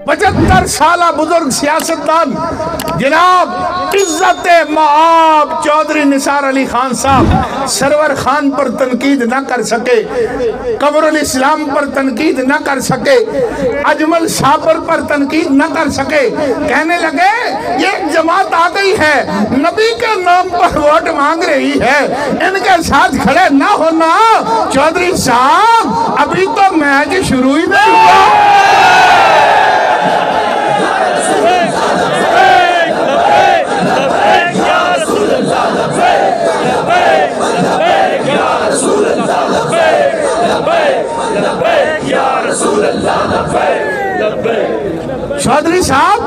75 سالہ بزرگ سیاستدان جناب عزت معاب چودھری نثار علی خان صاحب سرور خان پر تنقید نہ کر سکے، قمر الاسلام پر تنقید نہ کر سکے، اجمل صابر پر تنقید نہ کر سکے، کہنے لگے یہ ایک جماعت آ گئی ہے نبی کے نام پر ووٹ مانگ رہی ہے، ان کے ساتھ کھڑے نہ ہونا۔ چودھری صاحب ابھی تو میچ شروع ہی نہیں ہوا۔ چودھری صاحب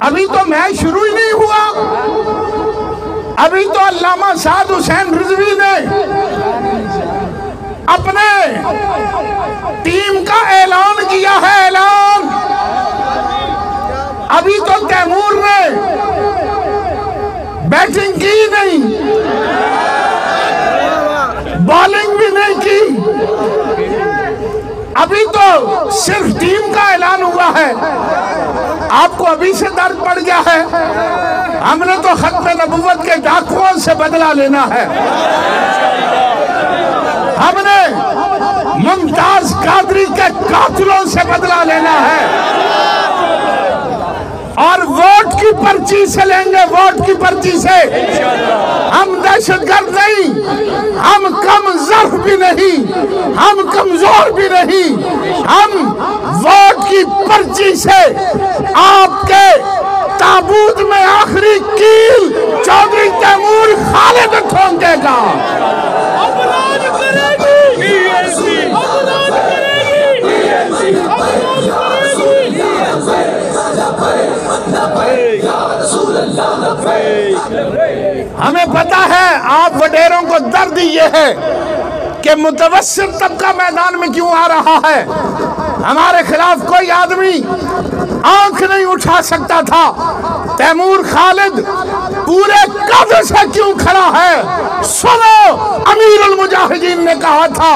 ابھی تو میچ شروع ہی نہیں ہوا، ابھی تو علامہ سعد حسین رضوی نے اپنے ٹیم کا اعلان کیا ہے، اعلان۔ ابھی تو تیمور نے بیٹنگ کی نہیں، بالنگ بھی نہیں کی، ابھی تو صرف ٹیم کا اعلان ہوا ہے۔ آپ کو ابھی سے درد پڑ گیا ہے، ہم نے تو ختم نبوت کے ڈاکوؤں سے بدلہ لینا ہے، ہم نے ممتاز قادری کے قاتلوں سے بدلہ لینا ہے، اور ووٹ کی پرچی سے لیں گے، ووٹ کی پرچی سے۔ ہم دہشت گرد نہیں، ہم کم ضعف بھی نہیں، ہم کمزور بھی نہیں، ہم ووٹ کی پرچی سے آپ کے تابوت میں آخری کیل چودھری تیمور خالد ٹھونکے گا۔ ہمیں پتا ہے آپ وڈیروں کو درد یہ ہے کہ متوسط طبقہ میدان میں کیوں آ رہا ہے، ہمارے خلاف کوئی آدمی آنکھ نہیں اٹھا سکتا تھا، تیمور خالد پورے قد سے کیوں کھڑا ہے؟ سنو، امیر المجاہدین نے کہا تھا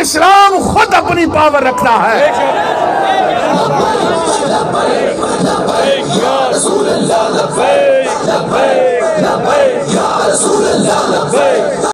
اسلام خود اپنی پاور رکھتا ہے۔